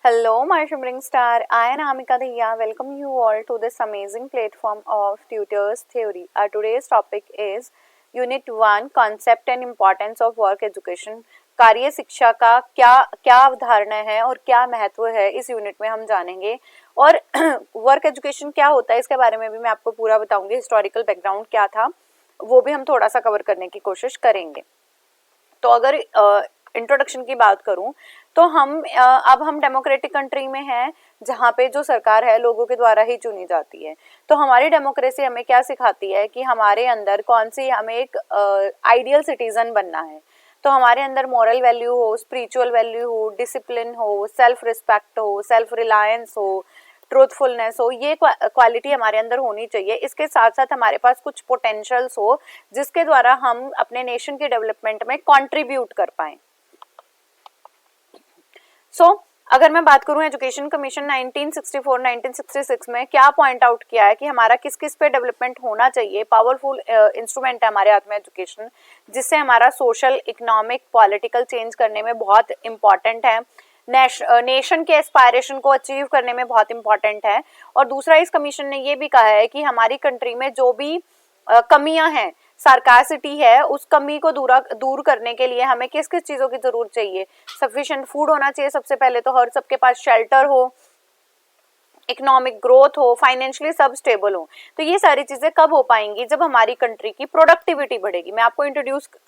Hello, my shimmering star. I am Amika Diya. Welcome you all to this amazing platform of Tutors Theory. Our today's topic is Unit 1 Concept and Importance of Work Education. कार्य शिक्षा का क्या अवधारणा है और क्या महत्व है, इस यूनिट में हम जानेंगे। और वर्क एजुकेशन क्या होता है इसके बारे में भी मैं आपको पूरा बताऊंगी। हिस्टोरिकल बैकग्राउंड क्या था वो भी हम थोड़ा सा कवर करने की कोशिश करेंगे। तो अगर इंट्रोडक्शन की बात करूं तो अब हम डेमोक्रेटिक कंट्री में हैं जहाँ पे जो सरकार है लोगों के द्वारा ही चुनी जाती है। तो हमारी डेमोक्रेसी हमें क्या सिखाती है कि हमारे अंदर हमें एक आइडियल सिटीजन बनना है। तो हमारे अंदर मॉरल वैल्यू हो, स्पिरिचुअल वैल्यू हो, डिसिप्लिन हो, सेल्फ रिस्पेक्ट हो, सेल्फ रिलायंस हो, ट्रूथफुलनेस हो, ये क्वालिटी हमारे अंदर होनी चाहिए। इसके साथ साथ हमारे पास कुछ पोटेंशियल्स हो जिसके द्वारा हम अपने नेशन के डेवलपमेंट में कंट्रीब्यूट कर पाएं। अगर मैं बात करूं एजुकेशन कमीशन 1964-1966 में क्या पॉइंट आउट किया है कि हमारा किस किस पे डेवलपमेंट होना चाहिए। पावरफुल इंस्ट्रूमेंट है हमारे हाथ में एजुकेशन, जिससे हमारा सोशल, इकोनॉमिक, पॉलिटिकल चेंज करने में बहुत इंपॉर्टेंट है। नेशन के एस्पायरेशन को अचीव करने में बहुत इंपॉर्टेंट है। और दूसरा, इस कमीशन ने ये भी कहा है कि हमारी कंट्री में जो भी कमियां हैं, सार्कासिटी है, उस कमी को दूर करने के लिए हमें किस किस चीजों की जरूरत चाहिए। सफिशिएंट फूड होना चाहिए सबसे पहले, तो हर सबके पास शेल्टर हो, इकोनॉमिक ग्रोथ हो, फाइनेंशियली सब स्टेबल हो। तो ये सारी चीजें कब हो पाएंगी? जब हमारी कंट्री की प्रोडक्टिविटी बढ़ेगी। मैं आपको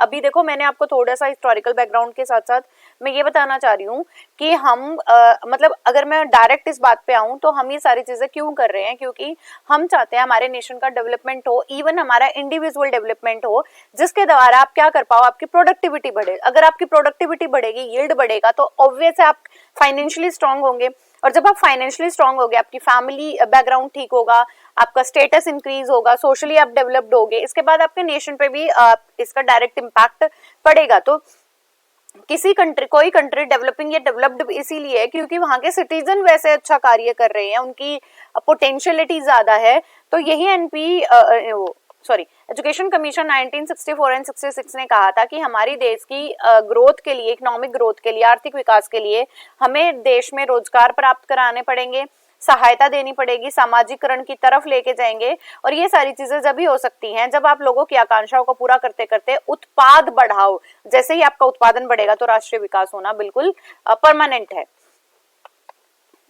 अभी देखो, मैंने आपको थोड़ा सा हिस्टोरिकल बैकग्राउंड के साथ साथ मैं ये बताना चाह रही हूँ कि मतलब अगर मैं डायरेक्ट इस बात पे आऊं तो हम ये सारी चीजें क्यों कर रहे हैं, क्योंकि हम चाहते हैं हमारे नेशन का डेवलपमेंट हो, इवन हमारा इंडिविजुअल डेवलपमेंट हो, जिसके द्वारा आप क्या कर पाओ, आपकी प्रोडक्टिविटी बढ़े। अगर आपकी प्रोडक्टिविटी बढ़ेगी, यील्ड बढ़ेगा, तो ऑब्वियस है आप फाइनेंशियली स्ट्रांग होंगे। और जब आप फाइनेंशियली स्ट्रांग होगे, आपकी फैमिली बैकग्राउंड ठीक होगा, आपका स्टेटस इंक्रीज होगा, सोशली आप डेवलप्ड होगे, इसके बाद आपके नेशन पे भी इसका डायरेक्ट इम्पैक्ट पड़ेगा। तो कोई कंट्री डेवलपिंग या डेवलप्ड इसीलिए है क्योंकि वहां के सिटीजन वैसे अच्छा कार्य कर रहे हैं, उनकी पोटेंशियलिटी ज्यादा है। तो यही एजुकेशन कमीशन 1964 एंड 66 ने कहा था कि हमारी देश की ग्रोथ के लिए, इकोनॉमिक ग्रोथ के लिए, आर्थिक विकास के लिए हमें देश में रोजगार प्राप्त कराने पड़ेंगे, सहायता देनी पड़ेगी, सामाजिकरण की तरफ लेके जाएंगे। और ये सारी चीजें जब ही हो सकती हैं जब आप लोगों की आकांक्षाओं को पूरा करते करते उत्पाद बढ़ाओ। जैसे ही आपका उत्पादन बढ़ेगा तो राष्ट्रीय विकास होना बिल्कुल परमानेंट है।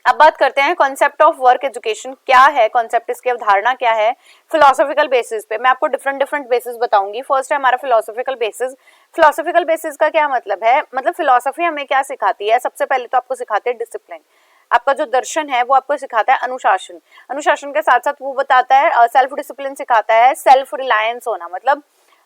अब बात करते हैं कॉन्सेप्ट ऑफ वर्क एजुकेशन क्या है, कॉन्सेप्ट, इसकी अवधारणा क्या है। फिलोसॉफिकल बेसिस पे मैं आपको डिफरेंट बेसिस बताऊंगी। फर्स्ट है हमारा फिलोसॉफिकल बेसिस। फिलोसॉफिकल बेसिस का क्या मतलब है? मतलब फिलोसॉफी हमें क्या सिखाती है? सबसे पहले तो आपको सिखाते हैं डिसिप्लिन। आपका जो दर्शन है वो आपको सिखाता है अनुशासन। अनुशासन के साथ साथ वो बताता है सेल्फ डिसिप्लिन सिखाता है, सेल्फ रिलायंस होना, मतलब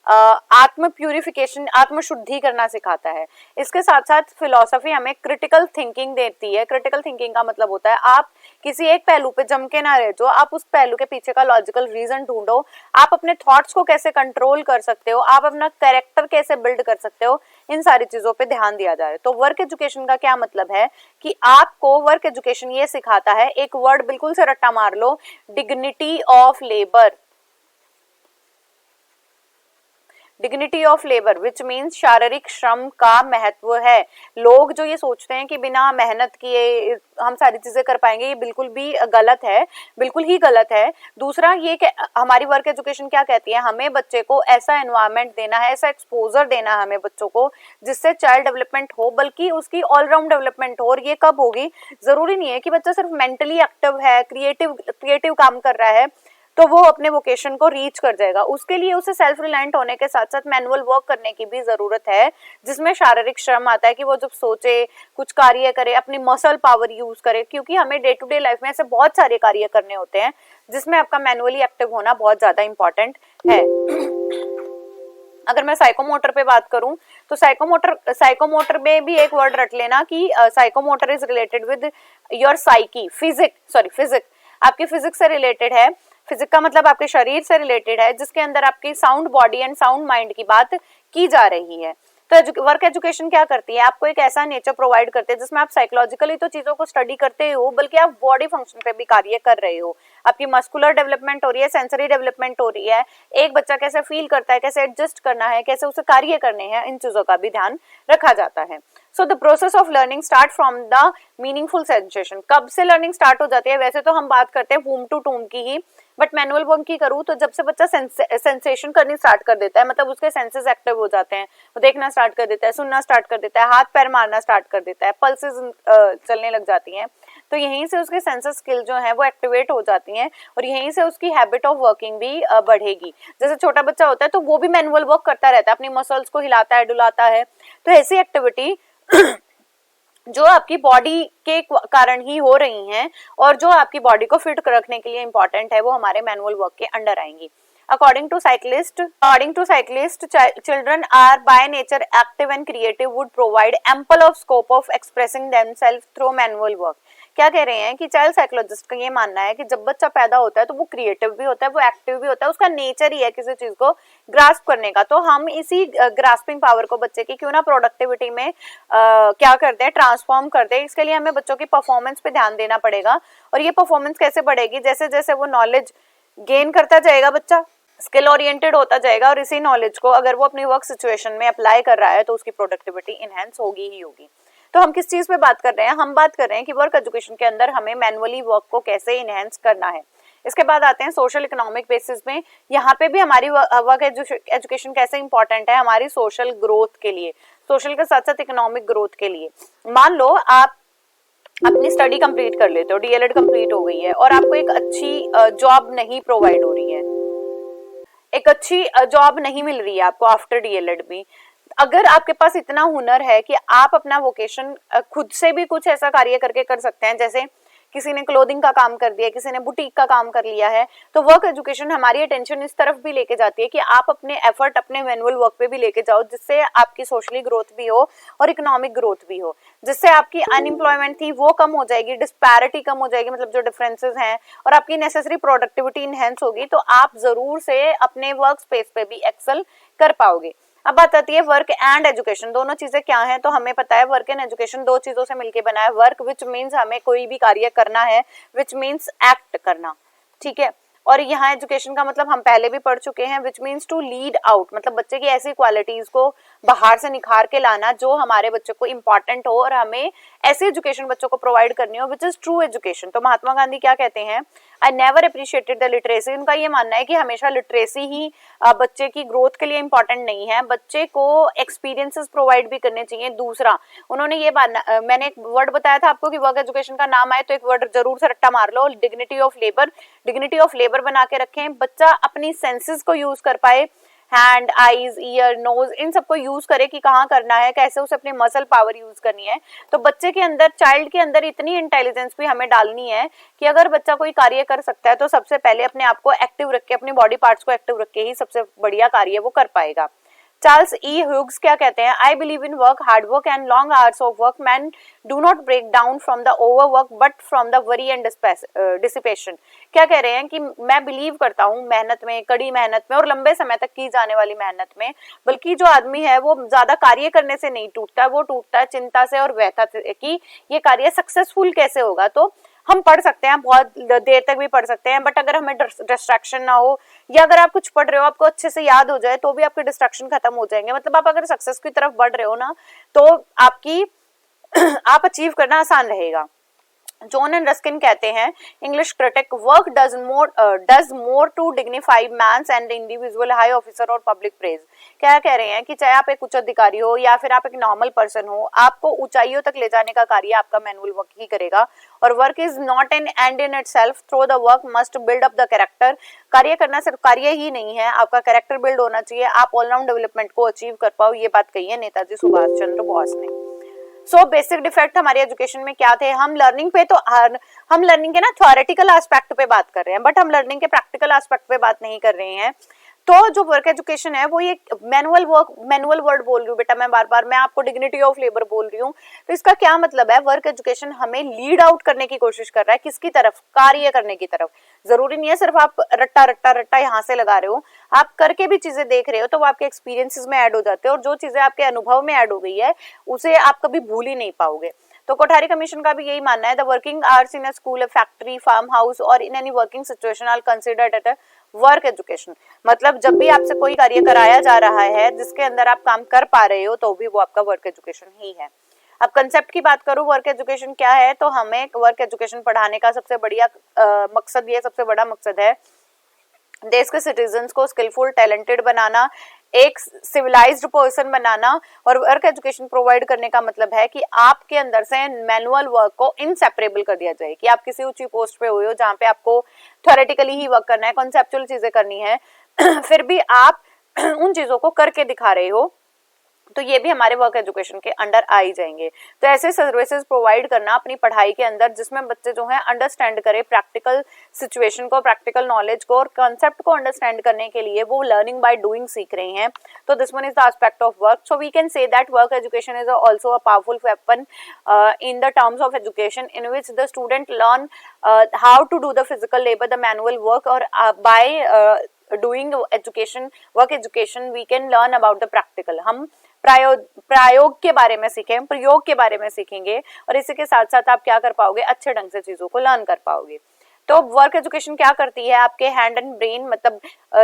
आत्म प्यूरिफिकेशन, आत्म शुद्धि करना सिखाता है। इसके साथ साथ फिलॉसफी हमें क्रिटिकल थिंकिंग देती है। क्रिटिकल थिंकिंग का मतलब होता है आप किसी एक पहलू पे जम के ना रह जाओ, आप उस पहलू के पीछे का लॉजिकल रीजन ढूंढो, आप अपने थॉट्स को कैसे कंट्रोल कर सकते हो, आप अपना कैरेक्टर कैसे बिल्ड कर सकते हो, इन सारी चीजों पे ध्यान दिया जा रहा है। तो वर्क एजुकेशन का क्या मतलब है कि आपको वर्क एजुकेशन ये सिखाता है, एक वर्ड बिल्कुल से रट्टा मार लो, dignity of labour. Dignity of labour which means शारीरिक श्रम का महत्व है। लोग जो ये सोचते हैं कि बिना मेहनत किए हम सारी चीजें कर पाएंगे, ये बिल्कुल भी गलत है, बिल्कुल ही गलत है। दूसरा ये कि हमारी वर्क एजुकेशन क्या कहती है, हमें बच्चे को ऐसा एनवायरनमेंट देना है, ऐसा एक्सपोजर देना है हमें बच्चों को जिससे चाइल्ड डेवलपमेंट हो, बल्कि उसकी ऑलराउंड डेवलपमेंट हो। और ये कब होगी? जरूरी नहीं है कि बच्चा सिर्फ मेंटली एक्टिव है, क्रिएटिव काम कर रहा है तो वो अपने वोकेशन को रीच कर जाएगा। उसके लिए उसे सेल्फ रिलायंट होने के साथ साथ मैनुअल वर्क करने की भी जरूरत है, जिसमें शारीरिक श्रम आता है कि वो जब सोचे, कुछ कार्य करे, अपनी मसल पावर यूज करे, क्योंकि हमें डे टू डे लाइफ में ऐसे बहुत सारे कार्य करने होते हैं जिसमें आपका मैनुअली एक्टिव होना बहुत ज्यादा इंपॉर्टेंट है। अगर मैं साइकोमोटर पे बात करूं तो साइकोमोटर में भी एक वर्ड रट लेना कि psychomotor is related with your psyche. Physique आपकी फिजिक्स से रिलेटेड है। फिजिक का मतलब आपके शरीर से रिलेटेड है, जिसके अंदर आपकी sound body and sound mind की बात की जा रही है। तो वर्क एजुकेशन क्या करती है, आपको एक ऐसा नेचर प्रोवाइड करते हैं जिसमें आप साइकोलॉजिकली तो चीजों को स्टडी करते हो, बल्कि आप बॉडी फंक्शन पे भी कार्य कर रहे हो। आपकी मस्कुलर डेवलपमेंट हो रही है, सेंसरी डेवलपमेंट हो रही है, एक बच्चा कैसे फील करता है, कैसे एडजस्ट करना है, कैसे उसे कार्य करने हैं, इन चीजों का भी ध्यान रखा जाता है। So the process of learning start from the meaningful sensation. कब से लर्निंग स्टार्ट हो जाती है? वैसे तो हम बात करते हैं वूम टू टूम की ही, बट मैनुअल वर्क की करूँ तो जब से बच्चा सेंसेशन करनी स्टार्ट कर देता है, मतलब उसके सेंसेस एक्टिव हो जाते हैं, वो देखना स्टार्ट कर देता है, सुनना स्टार्ट कर देता है, हाथ पैर मारना स्टार्ट कर देता है, पल्सेस चलने लग जाती हैं, तो यहीं से उसके सेंसस स्किल जो है वो एक्टिवेट हो जाती हैं और यहीं से उसकी हैबिट ऑफ वर्किंग भी बढ़ेगी। जैसे छोटा बच्चा होता है तो वो भी मैनुअल वर्क करता रहता है, अपनी मसल्स को हिलाता है, डुलाता है, तो ऐसी एक्टिविटी जो आपकी बॉडी के कारण ही हो रही हैं और जो आपकी बॉडी को फिट रखने के लिए इंपॉर्टेंट है, वो हमारे मैनुअल वर्क के अंडर आएंगी। According to cyclist, children are by nature active and creative would provide ample of scope of expressing themselves through manual work। क्या कह रहे हैं कि चाइल्ड साइकोलॉजिस्ट का ये मानना है कि जब बच्चा पैदा होता है तो वो क्रिएटिव भी होता है, वो एक्टिव भी होता है, उसका नेचर ही है किसी चीज को ग्रास्प करने का। तो हम इसी ग्रास्पिंग पावर को बच्चे की क्यों ना प्रोडक्टिविटी में क्या करते हैं, ट्रांसफॉर्म करते हैं। इसके लिए हमें बच्चों की परफॉर्मेंस पे ध्यान देना पड़ेगा। और ये परफॉर्मेंस कैसे बढ़ेगी? जैसे जैसे वो नॉलेज गेन करता जाएगा, बच्चा स्किल ओरिएंटेड होता जाएगा और इसी नॉलेज को अगर वो अपनी वर्क सिचुएशन में अप्लाई कर रहा है तो उसकी प्रोडक्टिविटी इनहेंस होगी ही होगी। तो हम किस चीज पे बात कर रहे हैं? हम बात कर रहे हैं कि वर्क एजुकेशन के अंदर हमें मैनुअली वर्क को कैसे इनहेंस करना है। इसके बाद आते हैं सोशल इकोनॉमिक बेसिस में। यहाँ पे भी हमारी वर्क एजुकेशन कैसे इंपॉर्टेंट है हमारी सोशल ग्रोथ के लिए, सोशल के साथ साथ इकोनॉमिक ग्रोथ के लिए। मान लो आप अपनी स्टडी कंप्लीट कर लेते हो, डीएलएड कंप्लीट हो गई है और आपको एक अच्छी जॉब नहीं प्रोवाइड हो रही है, एक अच्छी जॉब नहीं मिल रही है आपको आफ्टर डीएलएड भी। अगर आपके पास इतना हुनर है कि आप अपना वोकेशन खुद से भी कुछ ऐसा कार्य करके कर सकते हैं, जैसे किसी ने क्लोथिंग का काम कर दिया, किसी ने बुटीक का काम कर लिया है, तो वर्क एजुकेशन हमारी अटेंशन इस तरफ भी लेके जाती है कि आप अपने एफर्ट अपने मैनुअल वर्क पे भी लेके जाओ, जिससे आपकी सोशली ग्रोथ भी हो और इकोनॉमिक ग्रोथ भी हो, जिससे आपकी अनएम्प्लॉयमेंट थी वो कम हो जाएगी, डिस्पैरिटी कम हो जाएगी, मतलब जो डिफरेंसेस हैं, और आपकी नेसेसरी प्रोडक्टिविटी इनहेंस होगी, तो आप जरूर से अपने वर्क स्पेस पे भी एक्सेल कर पाओगे। अब बात आती है वर्क एंड एजुकेशन, दोनों चीजें क्या हैं? तो हमें पता है वर्क एंड एजुकेशन दो चीजों से मिलकर बना है। वर्क विच मीन्स हमें कोई भी कार्य करना है, विच मीन्स एक्ट करना, ठीक है। और यहाँ एजुकेशन का मतलब हम पहले भी पढ़ चुके हैं, which means to lead out, मतलब बच्चे की ऐसी क्वालिटीज को बाहर से निखार के लाना जो हमारे बच्चे को इंपॉर्टेंट हो और हमें ऐसी एजुकेशन बच्चों को प्रोवाइड करनी हो विच इज ट्रू एजुकेशन। तो महात्मा गांधी क्या कहते हैं? I never appreciated the literacy. उनका ये मानना है कि हमेशा लिटरेसी ही बच्चे की ग्रोथ के लिए इंपॉर्टेंट नहीं है, बच्चे को एक्सपीरियंसेस प्रोवाइड भी करने चाहिए। दूसरा, उन्होंने ये मानना, मैंने एक वर्ड बताया था आपको कि वर्क एजुकेशन का नाम आए तो एक वर्ड जरूर से रट्टा मार लो, dignity of labour. Dignity of labour बना के रखें, बच्चा अपनी सेंसेस को यूज कर पाए, हैंड, आईज, ईयर, नोज, इन सबको यूज करे कि कहाँ करना है, कैसे उसे अपनी मसल पावर यूज करनी है। तो बच्चे के अंदर, चाइल्ड के अंदर इतनी इंटेलिजेंस भी हमें डालनी है कि अगर बच्चा कोई कार्य कर सकता है तो सबसे पहले अपने आप को एक्टिव रख के, अपनी बॉडी पार्ट्स को एक्टिव रख के ही सबसे बढ़िया कार्य वो कर पाएगा। चार्ल्स ई ह्यूग्स क्या कहते हैं? I believe in work, hard work and long hours of work man do not break down from the overwork but from the worry and dissipation. क्या कह रहे हैं कि मैं बिलीव करता हूँ मेहनत में, कड़ी मेहनत में और लंबे समय तक की जाने वाली मेहनत में, बल्कि जो आदमी है वो ज्यादा कार्य करने से नहीं टूटता है, वो टूटता है चिंता से और व्यथा से कि ये कार्य सक्सेसफुल कैसे होगा। तो हम पढ़ सकते हैं, बहुत देर तक भी पढ़ सकते हैं, बट अगर हमें डिस्ट्रैक्शन ना हो, या अगर आप कुछ पढ़ रहे हो आपको अच्छे से याद हो जाए तो भी आपके डिस्ट्रैक्शन खत्म हो जाएंगे। मतलब आप अगर सक्सेस की तरफ बढ़ रहे हो ना तो आपकी आप अचीव करना आसान रहेगा। जॉन एंड रस्किन कहते हैं, English critic, work does more to dignify man's and individual high officer और पब्लिक प्रेज। क्या कह रहे हैं कि चाहे आप एक उच्च अधिकारी हो या फिर आप एक नॉर्मल पर्सन हो, आपको ऊंचाइयों तक ले जाने का कार्य आपका मैनुअल वर्क ही करेगा। और work is not an and in itself, through the work must build up the character. कार्य करना सिर्फ कार्य ही नहीं है, आपका कैरेक्टर बिल्ड होना चाहिए, आप ऑलराउंड डेवलपमेंट को अचीव कर पाओ। ये बात कही है नेताजी सुभाष चंद्र बोस ने। सो बेसिक डिफेक्ट हमारी एजुकेशन में क्या थे? हम लर्निंग पे तो हम लर्निंग के ना थ्योरेटिकल एस्पेक्ट पे बात कर रहे हैं, बट हम लर्निंग के प्रैक्टिकल एस्पेक्ट पे बात नहीं कर रहे हैं। तो जो वर्क एजुकेशन है वो ये मैनुअल वर्ड बोल रही हूँ बेटा मैं बार, मैं आपको डिग्निटी ऑफ लेबर बोल रही हूँ। तो इसका क्या मतलब है? वर्क एजुकेशन हमें लीड आउट करने की कोशिश कर रहा है, किसकी तरफ? कार्य करने की तरफ। जरूरी नहीं है सिर्फ आप रट्टा रट्टा रट्टा यहाँ से लगा रहे हो, आप करके भी चीजें देख रहे हो तो वो आपके एक्सपीरियंसेस में ऐड हो जाते हैं, और जो चीजें आपके अनुभव में ऐड हो गई है उसे आप कभी भूल ही नहीं पाओगे। तो कोठारी कमीशन का भी यही मानना है, the working hours in a school, factory, farm house और in any working situation are considered at a work education. मतलब जब भी आपसे कोई कार्य कराया जा रहा है जिसके अंदर आप काम कर पा रहे हो तो भी वो आपका वर्क एजुकेशन ही है। अब कंसेप्ट की बात करूँ वर्क एजुकेशन क्या है, तो हमें वर्क एजुकेशन पढ़ाने का सबसे बढ़िया मकसद, ये सबसे बड़ा मकसद है देश के सिटीजन्स को स्किलफुल टैलेंटेड बनाना, एक सिविलाइज्ड पर्सन बनाना। और वर्क एजुकेशन प्रोवाइड करने का मतलब है कि आपके अंदर से मैनुअल वर्क को इनसेपरेबल कर दिया जाए, कि आप किसी ऊंची पोस्ट पे हुए हो जहाँ पे आपको थ्योरेटिकली ही वर्क करना है, कॉन्सेप्चुअल चीजें करनी है फिर भी आप उन चीजों को करके दिखा रहे हो, तो ये भी हमारे वर्क एजुकेशन के अंडर आ ही जाएंगे। तो ऐसे सर्विसेज प्रोवाइड करना अपनी पढ़ाई के अंदर जिसमें बच्चे जो है अंडरस्टैंड करें प्रैक्टिकल सिचुएशन को, प्रैक्टिकल नॉलेज को, और कॉन्सेप्ट को अंडरस्टैंड करने के लिए वो लर्निंग बाय डूइंग सीख रहे हैं। तो this one is the aspect of work. So we can say that work education is also a powerful weapon in the terms of education in which the student learn how to do the physical labor, the manual work, or by doing education, work education, we can learn about the practical. हम प्रायोग के बारे में सीखें, प्रयोग के बारे में सीखेंगे, और इसी के साथ साथ आप क्या कर पाओगे, अच्छे ढंग से चीजों को लर्न कर पाओगे। तो वर्क एजुकेशन क्या करती है, आपके हैंड एंड ब्रेन, मतलब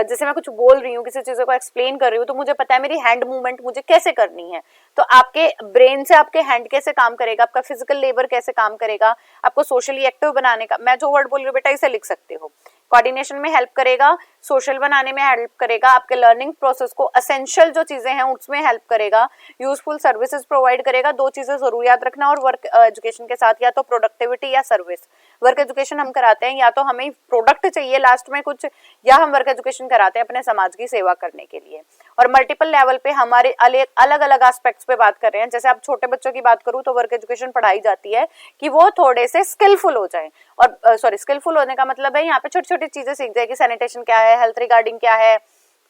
जैसे मैं कुछ बोल रही हूँ, किसी चीजों को एक्सप्लेन कर रही हूँ, तो मुझे पता है मेरी हैंड मूवमेंट मुझे कैसे करनी है, तो आपके ब्रेन से आपके हैंड कैसे काम करेगा, आपका फिजिकल लेबर कैसे काम करेगा, आपको सोशली एक्टिव बनाने का, मैं जो वर्ड बोल रही हूँ बेटा इसे लिख सकते हो, कोऑर्डिनेशन में हेल्प करेगा, सोशल बनाने में हेल्प करेगा, आपके लर्निंग प्रोसेस को असेंशियल जो चीजें हैं उसमें हेल्प करेगा, यूजफुल सर्विसेज प्रोवाइड करेगा। दो चीजें जरूर याद रखना, और वर्क एजुकेशन के साथ या तो प्रोडक्टिविटी या सर्विस। वर्क एजुकेशन हम कराते हैं या तो हमें प्रोडक्ट चाहिए लास्ट में कुछ, या हम वर्क एजुकेशन कराते हैं अपने समाज की सेवा करने के लिए। और मल्टीपल लेवल पे हमारे अलग अलग एस्पेक्ट्स पे बात कर रहे हैं। जैसे आप छोटे बच्चों की बात करूं तो वर्क एजुकेशन पढ़ाई जाती है कि वो थोड़े से स्किलफुल हो जाएं, और स्किलफुल होने का मतलब है यहाँ पे छोटी छोटी चीजें सीख जाए कि सैनिटेशन क्या है, हेल्थ रिगार्डिंग क्या है,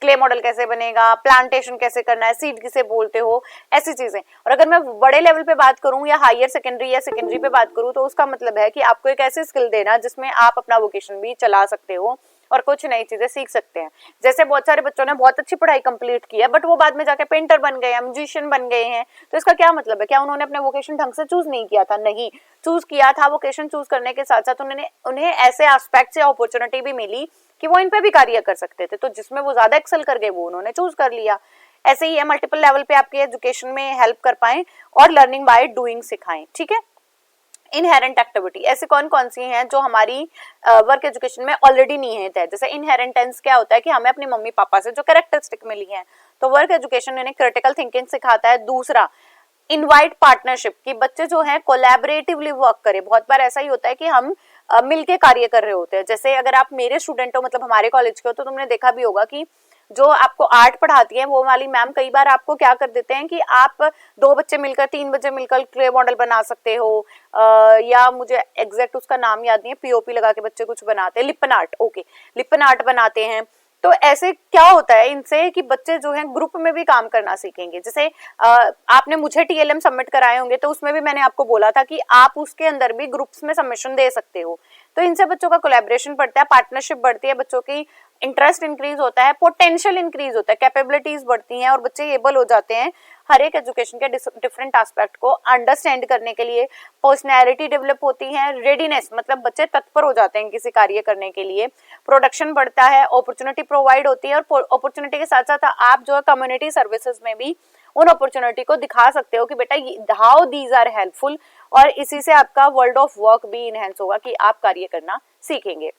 क्ले मॉडल कैसे बनेगा, प्लांटेशन कैसे करना है, सीड किसे बोलते हो, ऐसी चीजें। और अगर मैं बड़े लेवल पे बात करूं या हायर सेकेंडरी या सेकेंडरी पे बात करूं, तो उसका मतलब है कि आपको एक ऐसी स्किल देना जिसमें आप अपना वोकेशन भी चला सकते हो और कुछ नई चीजें सीख सकते हैं। जैसे बहुत सारे बच्चों ने बहुत अच्छी पढ़ाई कंप्लीट की है, बट वो बाद में जाके पेंटर बन गए हैं, म्यूजिशियन बन गए हैं, तो इसका क्या मतलब है, क्या उन्होंने अपने वोकेशन ढंग से चूज नहीं किया था? नहीं, चूज किया था। वोकेशन चूज करने के साथ साथ उन्हें ऐसे एस्पेक्ट से अपॉर्चुनिटी भी मिली कि वो इन पे भी कार्य कर सकते थे, तो जिसमें वो ज्यादा एक्सेल कर गए वो उन्होंने चूज कर लिया। ऐसे ही है, मल्टीपल लेवल पे आपके एजुकेशन में हेल्प कर पाए और लर्निंग बाय डूइंग सिखाएं। ठीक है, इनहेरेंट एक्टिविटी ऐसे कौन कौन सी हैं जो हमारी वर्क एजुकेशन में ऑलरेडी निहित है। जैसे इनहेरेंटेंस क्या होता है कि हमें अपनी मम्मी पापा से जो कैरेक्टरिस्टिक मिली है, तो वर्क एजुकेशन इन्हें क्रिटिकल थिंकिंग सिखाता है। दूसरा, इनवाइट पार्टनरशिप, कि बच्चे जो हैं कोलैबोरेटिवली वर्क करें। बहुत बार ऐसा ही होता है कि हम मिलके कार्य कर रहे होते हैं। जैसे अगर आप मेरे स्टूडेंट हो, मतलब हमारे कॉलेज के हो, तो तुमने देखा भी होगा कि जो आपको आर्ट पढ़ाती है वो वाली मैम कई बार आपको क्या कर देते हैं कि आप 2 बच्चे मिलकर 3 बच्चे मिलकर क्ले मॉडल बना सकते हो, या मुझे एग्जैक्ट उसका नाम याद नहीं है, पीओपी लगा के बच्चे कुछ बनाते हैं, लिपन आर्ट, ओके, लिपन आर्ट बनाते हैं। तो ऐसे क्या होता है इनसे कि बच्चे जो हैं ग्रुप में भी काम करना सीखेंगे। जैसे आपने मुझे टीएलएम सबमिट कराए होंगे, तो उसमें भी मैंने आपको बोला था कि आप उसके अंदर भी ग्रुप्स में सबमिशन दे सकते हो। तो इनसे बच्चों का कोलैबोरेशन बढ़ता है, पार्टनरशिप बढ़ती है, बच्चों की इंटरेस्ट इंक्रीज होता है, पोटेंशियल इंक्रीज होता है, कैपेबिलिटीज बढ़ती हैं और बच्चे एबल हो जाते हैं हर एक एजुकेशन के डिफरेंट एस्पेक्ट को अंडरस्टैंड करने के लिए। पर्सनैलिटी डेवलप होती है, रेडीनेस, मतलब बच्चे तत्पर हो जाते हैं किसी कार्य करने के लिए। प्रोडक्शन बढ़ता है, अपॉर्चुनिटी प्रोवाइड होती है, और अपॉर्चुनिटी के साथ साथ आप जो है कम्युनिटी सर्विसेज में भी उन अपॉर्चुनिटी को दिखा सकते हो कि बेटा हाउ दीज आर हेल्पफुल, और इसी से आपका वर्ल्ड ऑफ वर्क भी इनहेंस होगा कि आप कार्य करना सीखेंगे।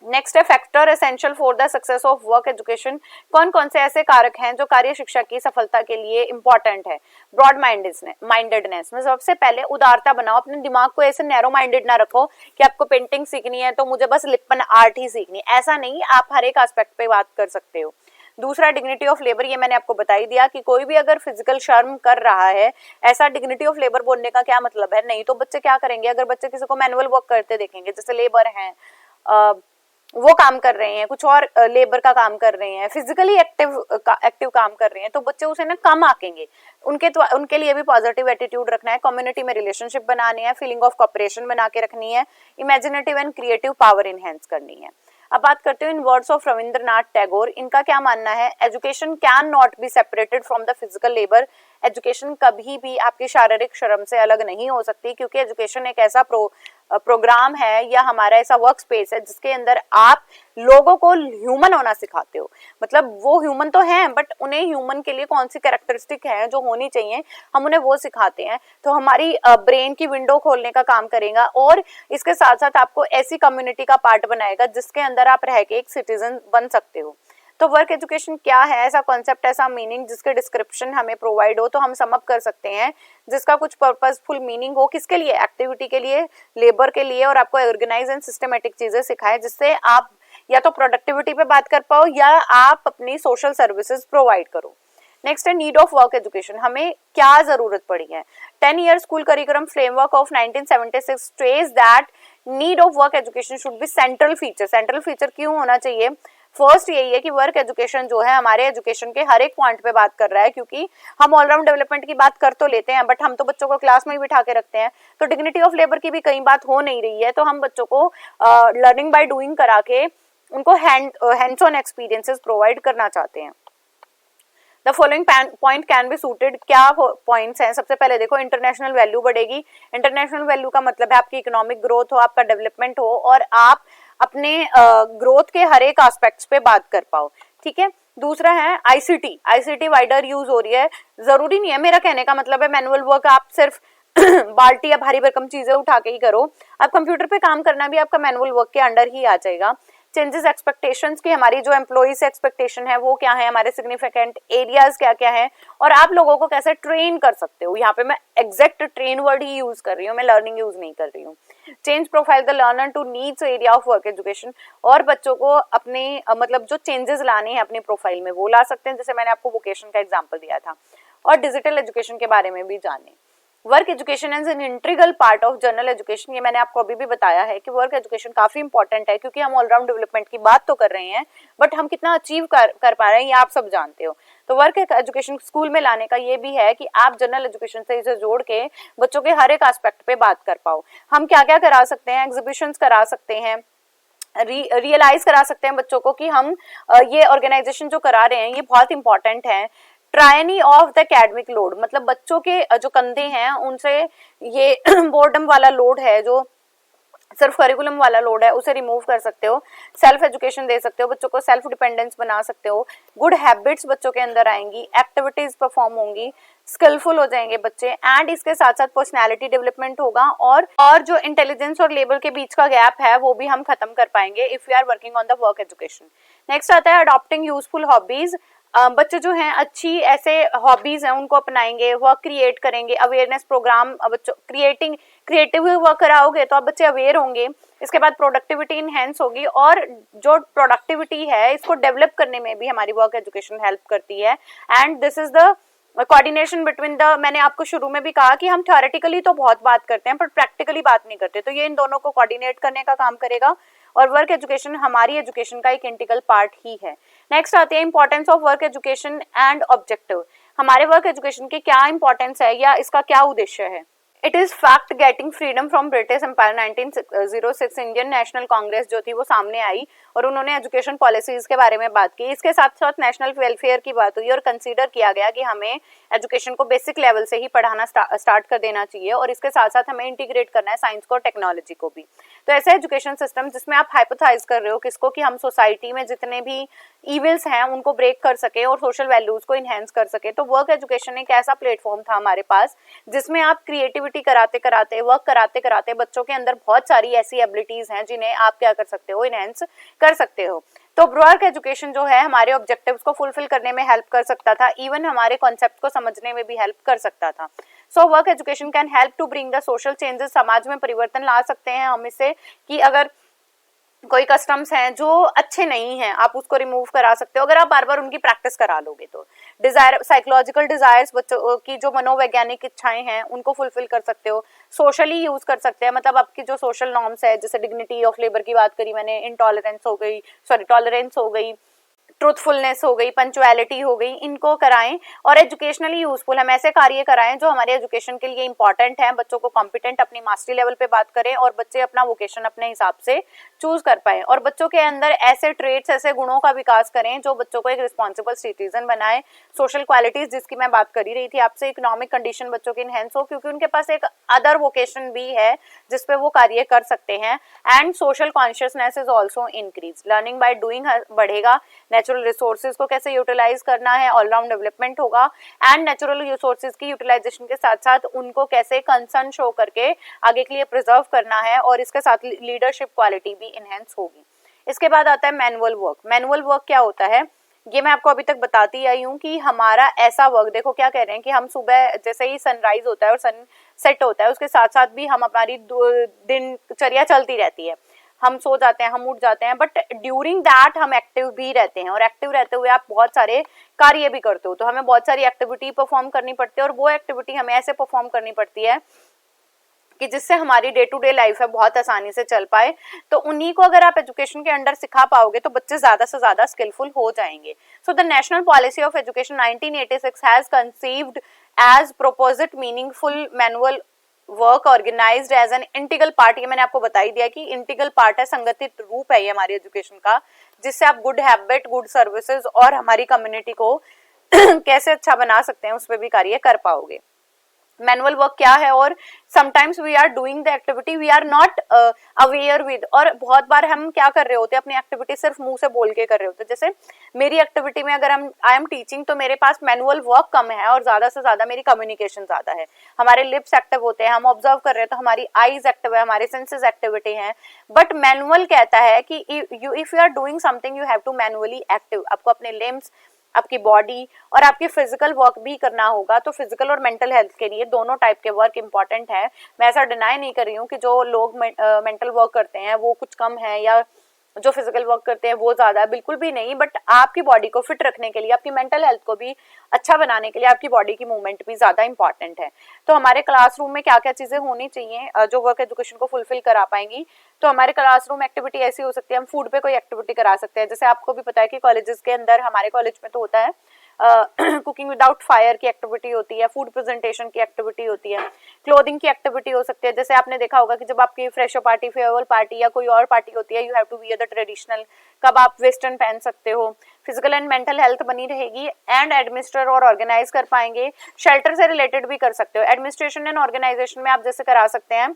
नेक्स्ट है factor essential for the success of work education. कौन कौन से ऐसे कारक हैं जो कार्य शिक्षा की सफलता के लिए इंपॉर्टेंट है? ब्रॉड माइंडेडनेस में सबसे पहले उदारता बनाओ, अपने दिमाग को ऐसे नैरो माइंडेड ना रखो कि आपको पेंटिंग सीखनी है तो मुझे बस लिपन आर्ट ही सीखनी, ऐसा नहीं, आप हर एक एस्पेक्ट पे बात कर सकते हो। दूसरा, डिग्निटी ऑफ लेबर, ये मैंने आपको बता ही दिया कि कोई भी अगर फिजिकल शर्म कर रहा है, ऐसा डिग्निटी ऑफ लेबर बोलने का क्या मतलब है? नहीं तो बच्चे क्या करेंगे, अगर बच्चे किसी को मैनुअल वर्क करते देखेंगे, जैसे लेबर हैं, वो काम कर रहे हैं, कुछ और लेबर का काम कर रहे हैं, फिजिकली एक्टिव काम कर रहे हैं, तो बच्चे उसे ना कम आकेंगे। उनके लिए भी पॉजिटिव एटीट्यूड रखना है, कम्युनिटी में रिलेशनशिप बनानी है, फीलिंग ऑफ कॉपरेशन बना के रखनी है, imaginative and creative power enhance करनी है। अब बात करते हैं इन वर्ड्स ऑफ रविंद्रनाथ टैगोर, इनका क्या मानना है? Education can not be separated from the physical labour. Education कभी भी आपकी शारीरिक श्रम से अलग नहीं हो सकती, क्योंकि एजुकेशन एक ऐसा प्रोग्राम है या हमारा ऐसा वर्क स्पेस है जिसके अंदर आप लोगों को ह्यूमन होना सिखाते हो, मतलब वो ह्यूमन तो हैं बट उन्हें ह्यूमन के लिए कौन सी कैरेक्टरिस्टिक है जो होनी चाहिए हम उन्हें वो सिखाते हैं, तो हमारी ब्रेन की विंडो खोलने का काम करेगा और इसके साथ साथ आपको ऐसी कम्युनिटी का पार्ट बनाएगा जिसके अंदर आप रह के एक सिटीजन बन सकते हो। तो वर्क एजुकेशन क्या है, ऐसा कॉन्सेप्ट, ऐसा मीनिंग जिसके डिस्क्रिप्शन हमें प्रोवाइड हो तो हम समअप कर सकते हैं, जिसका कुछ पर्पसफुल मीनिंग हो, किसके लिए, एक्टिविटी के लिए, लेबर के लिए, और आपको ऑर्गेनाइज एंड सिस्टमेटिक चीजें सिखाए जिससे आप या तो प्रोडक्टिविटी पे बात कर पाओ या आप अपनी सोशल सर्विसेज प्रोवाइड करो। नेक्स्ट है नीड ऑफ वर्क एजुकेशन, हमें क्या जरूरत पड़ी है। 10 year school curriculum framework of 1976 stress that need of work education should be central feature. Central feature क्यों होना चाहिए? फर्स्ट यही है कि वर्क एजुकेशन जो है हमारे एजुकेशन के हर एक पॉइंट पे बात कर रहा है, क्योंकि हम ऑलराउंड डेवलपमेंट की बात कर तो लेते हैं बट हम तो बच्चों को क्लास में ही बिठा के रखते हैं, तो डिग्निटी ऑफ लेबर की भी कई बात हो नहीं रही है, तो हम बच्चों को लर्निंग बाय डूइंग करा के उनको हैंड्स ऑन एक्सपीरियंसेस प्रोवाइड करना चाहते हैं। The following point can be suited, क्या पॉइंट्स हैं? सबसे पहले देखो, इंटरनेशनल वैल्यू बढ़ेगी। इंटरनेशनल वैल्यू का मतलब है आपकी इकोनॉमिक ग्रोथ हो, आपका डेवलपमेंट हो और आप अपने ग्रोथ के हर एक एस्पेक्ट्स पे बात कर पाओ, ठीक है। दूसरा है आईसीटी, आईसीटी वाइडर यूज हो रही है। जरूरी नहीं है, मेरा कहने का मतलब है मैनुअल वर्क आप सिर्फ बाल्टी या भारी भरकम चीजें उठा के ही करो, आप कंप्यूटर पे काम करना भी आपका मैनुअल वर्क के अंडर ही आ जाएगा। चेंजेस एक्सपेक्टेशंस की, हमारी जो एम्प्लॉय से एक्सपेक्टेशन है वो क्या है, हमारे सिग्निफिकेंट एरियाज क्या क्या है और आप लोगों को कैसे ट्रेन कर सकते हो। यहाँ पे मैं एग्जैक्ट ट्रेन वर्ड ही यूज कर रही हूँ, मैं लर्निंग यूज नहीं कर रही हूँ। Change profile the learner to needs area of work education, और बच्चों को अपने मतलब जो चेंजेस लाने हैं अपनी प्रोफाइल में वो ला सकते हैं, जैसे मैंने आपको वोकेशन का एग्जाम्पल दिया था। और डिजिटल एजुकेशन के बारे में भी जाने। Work education is an integral part of general education, ये मैंने आपको अभी भी बताया है कि वर्क एजुकेशन काफी इंपॉर्टेंट है, क्योंकि हम ऑलराउंड डेवलपमेंट की बात तो कर रहे हैं बट हम कितना अचीव कर पा रहे हैं ये आप सब जानते हो। तो वर्क एजुकेशन स्कूल में लाने का ये भी है कि आप जनरल एजुकेशन से इसे जोड़ के बच्चों के हर एक एस्पेक्ट पे बात कर पाओ। हम क्या क्या करा सकते हैं, एग्जीबिशंस करा सकते हैं, रियलाइज करा सकते हैं बच्चों को कि हम ये ऑर्गेनाइजेशन जो करा रहे हैं ये बहुत इंपॉर्टेंट है। ट्रायनी ऑफ द एकेडमिक लोड, मतलब बच्चों के जो कंधे हैं उनसे ये बोर्डम वाला लोड है, जो सिर्फ करिकुलम वाला लोड है, उसे रिमूव कर सकते हो। सेल्फ एजुकेशन दे सकते हो, बच्चों को सेल्फ डिपेंडेंस बना सकते हो। गुड हैबिट्स बच्चों के अंदर आएंगी, एक्टिविटीज परफॉर्म होंगी, स्किलफुल हो जाएंगे बच्चे, एंड इसके साथ साथ पर्सनालिटी डेवलपमेंट होगा और जो इंटेलिजेंस और लेबर के बीच का गैप है वो भी हम खत्म कर पाएंगे if we are working on the work education. Next आता है अडॉप्टिंग यूजफुल हॉबीज, बच्चे जो हैं अच्छी ऐसे हॉबीज हैं उनको अपनाएंगे, वर्क क्रिएट करेंगे, अवेयरनेस प्रोग्राम, बच्चों क्रिएटिव वर्क कराओगे तो आप बच्चे अवेयर होंगे। इसके बाद प्रोडक्टिविटी इनहेंस होगी, और जो प्रोडक्टिविटी है इसको डेवलप करने में भी हमारी वर्क एजुकेशन हेल्प करती है। And this is the coordination between the, मैंने आपको शुरू में भी कहा कि हम थ्योरेटिकली तो बहुत बात करते हैं पर प्रैक्टिकली बात नहीं करते, तो ये इन दोनों को कोऑर्डिनेट करने का काम करेगा और वर्क एजुकेशन हमारी एजुकेशन का एक इंटीग्रल पार्ट ही है। नेक्स्ट आते हैं importance of work education and objective, हमारे वर्क एजुकेशन की क्या इंपॉर्टेंस है या इसका क्या उद्देश्य है। It is fact getting freedom from British empire 1906, Indian National Congress जो थी वो सामने आई और उन्होंने एजुकेशन पॉलिसीज के बारे में बात की। इसके साथ साथ नेशनल वेलफेयर की बात हुई और कंसीडर किया गया कि हमें एजुकेशन को बेसिक लेवल से ही पढ़ाना स्टार्ट कर देना चाहिए और इसके साथ साथ हमें इंटीग्रेट करना है साइंस को और टेक्नोलॉजी को भी। तो ऐसा एजुकेशन सिस्टम जिसमें आप हाइपोथाइज कर रहे हो किसको, कि हम सोसाइटी में जितने भी इविल्स हैं उनको ब्रेक कर सके और सोशल वैल्यूज को इनहेंस कर सके। तो वर्क एजुकेशन एक ऐसा प्लेटफॉर्म था हमारे पास जिसमें आप क्रिएटिविटी कराते कराते, वर्क कराते कराते बच्चों के अंदर बहुत सारी ऐसी एबिलिटीज हैं जिन्हें आप क्या कर सकते हो, इनहेंस कर सकते हो। तो वर्क एजुकेशन जो है हमारे ऑब्जेक्टिव्स को फुलफिल करने में हेल्प कर सकता था, इवन हमारे कॉन्सेप्ट को समझने में भी हेल्प कर सकता था। So work education can help to bring the social changes, समाज में परिवर्तन ला सकते हैं हम इससे, कि अगर कोई कस्टम्स हैं जो अच्छे नहीं हैं आप उसको रिमूव करा सकते हो अगर आप बार बार उनकी प्रैक्टिस करा लोगे। तो डिजायर, साइकोलॉजिकल डिजायर्स, बच्चों की जो मनोवैज्ञानिक इच्छाएं हैं उनको फुलफिल कर सकते हो। सोशली यूज कर सकते हैं, मतलब आपकी जो सोशल नॉर्म्स है, जैसे डिग्निटी ऑफ लेबर की बात करी मैंने, टॉलरेंस हो गई, ट्रूथफुलनेस हो गई, पंचुअलिटी हो गई, इनको कराएं और एजुकेशनली यूजफुल हम ऐसे कार्य कराएं जो हमारे एजुकेशन के लिए इंपॉर्टेंट है, बच्चों को कॉम्पिटेंट अपनी मास्टरी लेवल पे बात करें और बच्चे अपना वोकेशन अपने हिसाब से चूज कर पाए और बच्चों के अंदर ऐसे ट्रेड्स, ऐसे गुणों का विकास करें जो बच्चों को एक रिस्पॉन्सिबल सिटीजन बनाए। सोशल क्वालिटीज जिसकी मैं बात कर ही रही थी आपसे, इकोनॉमिक कंडीशन बच्चों की इनहेंस हो क्योंकि उनके पास एक अदर वोकेशन भी है जिसपे वो कार्य कर सकते हैं। And social consciousness is also increase, learning by doing बढ़ेगा, नेचुरल रिसोर्सेज को कैसे यूटिलाइज करना है, ऑलराउंड डेवलपमेंट होगा एंड नेचुरल रिसोर्सेज की यूटिलाइजेशन के साथ साथ उनको कैसे कंसर्न शो करके आगे के लिए प्रिजर्व करना है और इसके साथ लीडरशिप क्वालिटी भी इनहेंस होगी। इसके बाद आता है मैनुअल वर्क। मैनुअल वर्क क्या होता है, ये मैं आपको अभी तक बताती आई हूँ कि हमारा ऐसा वर्क, देखो क्या कह रहे हैं कि हम सुबह जैसे ही सनराइज होता है और सन सेट होता है उसके साथ साथ भी हम हमारी दिनचर्या चलती रहती है, हम सो जाते हैं, हम उठ जाते हैं, बट ड्यूरिंग दैट हम एक्टिव भी रहते हैं और एक्टिव रहते हुए आप बहुत सारे कार्य भी करते हो, तो हमें बहुत सारी एक्टिविटी परफॉर्म करनी पड़ती है और वो एक्टिविटी हमें ऐसे परफॉर्म करनी पड़ती है कि जिससे हमारी डे टू डे लाइफ है बहुत आसानी से चल पाए। तो उन्हीं को अगर आप एजुकेशन के अंडर सिखा पाओगे तो बच्चे ज्यादा से ज्यादा स्किलफुल हो जाएंगे। So the national policy of education 1986 has conceived as purposive meaningful manual work organised as an integral part. ये मैंने आपको बता ही दिया कि इंटीग्रल पार्ट है, संगठित रूप है ये हमारी एजुकेशन का, जिससे आप गुड हैबिट, गुड सर्विसेज और हमारी कम्युनिटी को कैसे अच्छा बना सकते हैं उस पर भी कार्य कर पाओगे। मैनुअल वर्क क्या है, और sometimes we are doing the activity we are not aware with, और बहुत बार हम क्या कर रहे होते हैं अपनी एक्टिविटी सिर्फ मुंह से बोल के कर रहे होते हैं। जैसे मेरी एक्टिविटी में अगर आई एम टीचिंग तो मेरे पास मैनुअल वर्क कम है और ज्यादा से ज्यादा मेरी कम्युनिकेशन ज्यादा है, हमारे लिप्स एक्टिव होते हैं, हम ऑब्जर्व कर रहे हैं तो हमारी आईज एक्टिव है, हमारे सेंसेस एक्टिविटी है। बट मैनुअल कहता है कि if you are doing something you have to manually active, आपको अपने लिम्स, आपकी बॉडी और आपकी फिजिकल वर्क भी करना होगा। तो फिजिकल और मेंटल हेल्थ के लिए दोनों टाइप के वर्क इंपॉर्टेंट है। मैं ऐसा डिनाई नहीं कर रही हूँ कि जो लोग मेंटल वर्क करते हैं वो कुछ कम है या जो फिजिकल वर्क करते हैं वो ज्यादा है, बिल्कुल भी नहीं। बट आपकी बॉडी को फिट रखने के लिए, आपकी मेंटल हेल्थ को भी अच्छा बनाने के लिए आपकी बॉडी की मूवमेंट भी ज्यादा इंपॉर्टेंट है। तो हमारे क्लासरूम में क्या क्या चीजें होनी चाहिए जो वर्क एजुकेशन को फुलफिल करा पाएंगी, तो हमारे क्लासरूम एक्टिविटी ऐसी हो सकती है, हम फूड पे कोई एक्टिविटी करा सकते हैं। जैसे आपको भी पता है कि कॉलेजेस के अंदर, हमारे कॉलेज में तो होता है कुकिंग विदाउट फायर की एक्टिविटी होती है, फूड प्रेजेंटेशन की एक्टिविटी होती है, क्लोथिंग की एक्टिविटी हो सकती है। जैसे आपने देखा होगा कि जब आपकी फ्रेशर पार्टी, फेयरवेल पार्टी या कोई और पार्टी होती है, you have to wear the traditional, कब आप वेस्टर्न पहन सकते हो। फिजिकल एंड मेंटल हेल्थ बनी रहेगी एंड एडमिनिस्टर और ऑर्गेनाइज कर पाएंगे। शेल्टर से रिलेटेड भी कर सकते हो, एडमिनिस्ट्रेशन एंड ऑर्गेनाइजेशन में आप जैसे करा सकते हैं,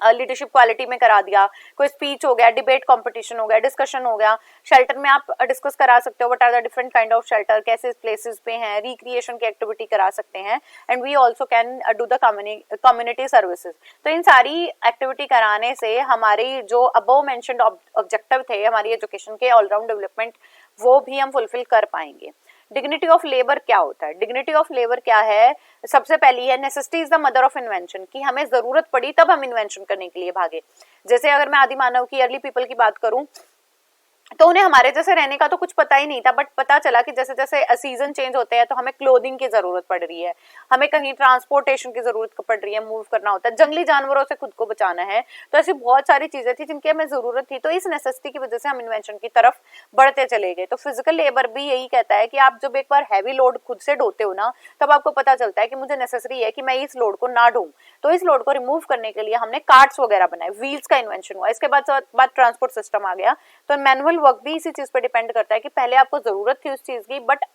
लीडरशिप क्वालिटी में करा दिया, कोई स्पीच हो गया, डिबेट कंपटीशन हो गया, डिस्कशन हो गया। शेल्टर में आप डिस्कस करा सकते हो what are the different kind of shelter, कैसे प्लेसेस पे हैं, रिक्रिएशन की एक्टिविटी करा सकते हैं। And we also can do the community services. तो इन सारी एक्टिविटी कराने से हमारी जो अबव मेंशन्ड ऑब्जेक्टिव थे हमारी एजुकेशन के ऑलराउंड डेवलपमेंट, वो भी हम फुलफिल कर पाएंगे। डिग्निटी ऑफ लेबर क्या होता है? डिग्निटी ऑफ लेबर क्या है? सबसे पहली है necessity is the mother of invention, कि हमें जरूरत पड़ी तब हम इन्वेंशन करने के लिए भागे। जैसे अगर मैं आदि मानव की, अर्ली पीपल की बात करूं, तो उन्हें हमारे जैसे रहने का तो कुछ पता ही नहीं था, बट पता चला कि जैसे जैसे सीजन चेंज होते हैं तो हमें क्लोथिंग की जरूरत पड़ रही है, हमें कहीं ट्रांसपोर्टेशन की जरूरत पड़ रही है, मूव करना होता है, जंगली जानवरों से खुद को बचाना है। तो ऐसी बहुत सारी चीजें थी जिनकी हमें जरूरत थी, तो इस नेसेसिटी की वजह से हम इन्वेंशन की तरफ बढ़ते चले गए। तो फिजिकल लेबर भी यही कहता है कि आप जब एक बार हैवी लोड खुद से ढोते हो ना, तब आपको पता चलता है कि मुझे नेसेसरी है कि मैं इस लोड को ना ढोऊं। तो इस लोड को रिमूव करने के लिए हमने कार्ट्स वगैरह बनाए, व्हील्स का इन्वेंशन हुआ। इसके बाद ट्रांसपोर्ट सिस्टम आ गया। तो मैनुअल वर्क भी इसी चीज पर डिपेंड करता है कि पहले आपको जरूरत थी उस चीज की, बट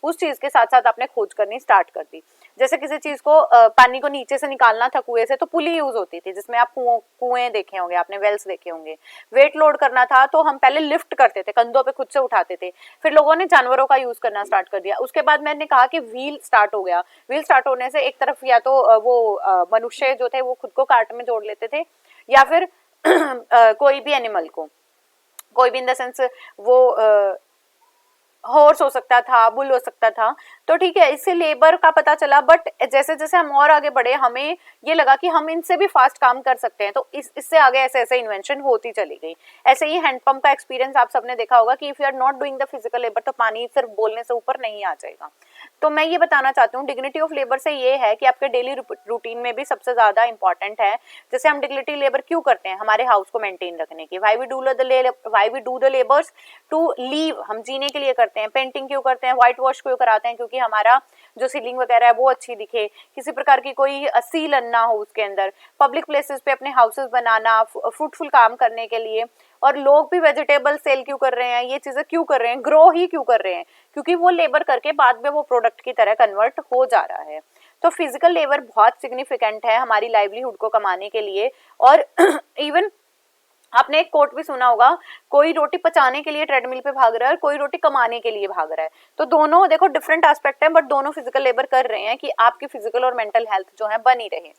उस चीज के साथ साथ आपने खोज करनी स्टार्ट कर दी। जैसे किसी चीज को पानी को नीचे से निकालना था कुएं से, तो पुली यूज होती थी, जिसमें आप कुएं देखे होंगे, आपने वेल्स देखे होंगे। वेट लोड करना था तो हम पहले लिफ्ट करते थे, कंधों पे खुद से उठाते थे। फिर लोगों ने जानवरों का यूज करना स्टार्ट कर दिया। उसके बाद मैंने कहा कि व्हील स्टार्ट हो गया। व्हील स्टार्ट होने से एक तरफ या तो वो मनुष्य जो थे वो खुद को कार्ट में जोड़ लेते थे, या फिर कोई भी एनिमल को, कोई भी इन द सेंस वो हॉर्स हो सकता था, बुल हो सकता था, तो ठीक है, इससे लेबर का पता चला। बट जैसे जैसे हम और आगे बढ़े, हमें ये लगा कि हम इनसे भी फास्ट काम कर सकते हैं, तो इससे आगे ऐसे ऐसे इन्वेंशन होती चली गई। ऐसे ही हैंडपंप का एक्सपीरियंस आप सबने देखा होगा कि if you are not doing the physical labour, तो पानी सिर्फ बोलने से ऊपर नहीं आ जाएगा। तो मैं ये बताना चाहती हूँ डिग्निटी ऑफ लेबर से ये है कि आपके डेली रूटीन में भी सबसे ज्यादा इंपॉर्टेंट है। जैसे हम डिग्निटी लेबर क्यों करते हैं? हमारे हाउस को मेंटेन रखने की। Why we do the labours? To live, हम जीने के लिए करते हैं। पेंटिंग क्यों करते हैं? व्हाइट वॉश क्यों कराते हैं? क्योंकि हमारा जो सीलिंग वगैरह है वो अच्छी दिखे, किसी प्रकार की कोई सीलन ना हो उसके अंदर। पब्लिक प्लेसेस पे अपने हाउसेस बनाना, फ्रूटफुल काम करने के लिए। और लोग भी वेजिटेबल सेल क्यों कर रहे हैं? ये चीजें क्यों कर रहे हैं? ग्रो ही क्यों कर रहे हैं? क्योंकि वो लेबर करके बाद में वो प्रोडक्ट की तरह कन्वर्ट हो जा रहा है। तो फिजिकल लेबर बहुत सिग्निफिकेंट है हमारी लाइवलीहुड को कमाने के लिए। और इवन आपने एक कोट भी सुना होगा, कोई रोटी पचाने के लिए ट्रेडमिल पे भाग रहा है और कोई रोटी कमाने के लिए भाग रहा है। तो दोनों देखो डिफरेंट एस्पेक्ट है, बट दोनों फिजिकल लेबर कर रहे हैं कि आपकी फिजिकल और मेंटल हेल्थ जो है बनी रहे।